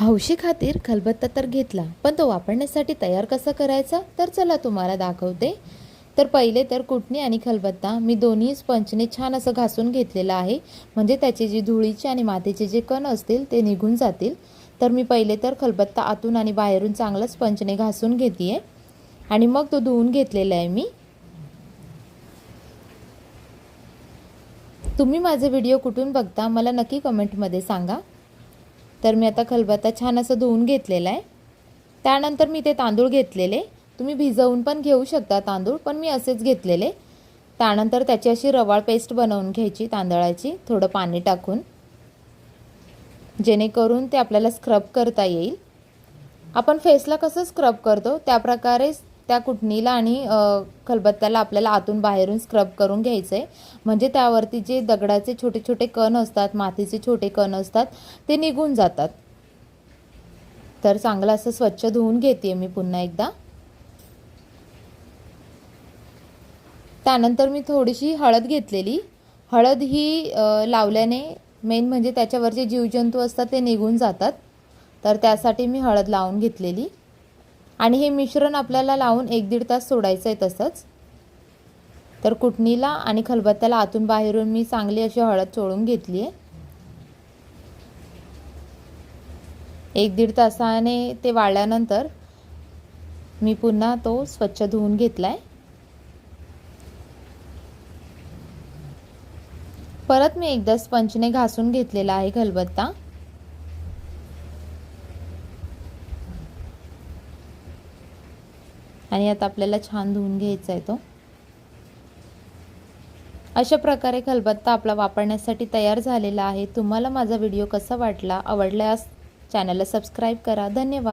हौशी खातीर खलबत्ता तर घेतला, पण तो वापरण्यासाठी तयार कसा करायचा तर चला तुम्हाला दाखवते। तर पहिले तर कुटणी आणि खलबत्ता मी दोन्ही स्पंजने छान असं घासून घेतलेलं आहे, म्हणजे त्याची जी धुळीचे आणि मातीचे जे कण असतील ते निघून जातील। तर मी पहिले तर खलबत्ता आतून आणि बाहेरून चांगला स्पंजने घासून घेते आणि मग तो धुवून घेतलेला आहे मी। तुम्ही माझे व्हिडिओ कुठून बघता मला नक्की कमेंटमध्ये सांगा। तर मी आता खलबत्ता छान असं धुवून घेतलेला आहे। त्यानंतर मी ते तांदूळ घेतलेले, तुम्ही भिजवून पण घेऊ शकता तांदूळ, पण मी असेच घेतलेले। त्यानंतर त्याची अशी रवाळ पेस्ट बनवून घ्यायची तांदळाची, थोडं पाणी टाकून, जेणेकरून ते आपल्याला स्क्रब करता येईल। आपण फेसला कसं स्क्रब करतो त्या प्रकारे त्या कुटणीला आणि खलबत्त्याला आपल्याला आतून बाहेरून स्क्रब करून घ्यायचं आहे, म्हणजे त्यावरती जे दगडाचे छोटे छोटे कण असतात, मातीचे छोटे कण असतात ते निघून जातात। तर चांगलं असं स्वच्छ धुवून घेते मी पुन्हा एकदा। त्यानंतर मी थोडीशी हळद घेतलेली, हळद ही लावल्याने मेन म्हणजे त्याच्यावरचे जीवजंतू असतात ते निघून जातात, तर त्यासाठी मी हळद लावून घेतलेली। आणि हे मिश्रण आपल्याला लावून 1-1.5 तास सोडायचं आहे तसंच। तर कुटणीला आणि खलबत्त्याला आतून बाहेरून मी चांगली अशी हळद चोळून घेतली आहे। 1-1.5 तासाने ते वाळल्यानंतर मी पुन्हा तो स्वच्छ धुवून घेतलाय। परत मी एकदा स्पंजने घासून घेतलेला आहे खलबत्ता। आणि आता आपल्याला छान धुवून घ्यायचा आहे तो। अशा प्रकारे खलबत्ता आपला वापरण्यासाठी तयार झालेला आहे। तुम्हाला माझा व्हिडिओ कसा वाटला, आवडल्यास चॅनलला सबस्क्राइब करा। धन्यवाद।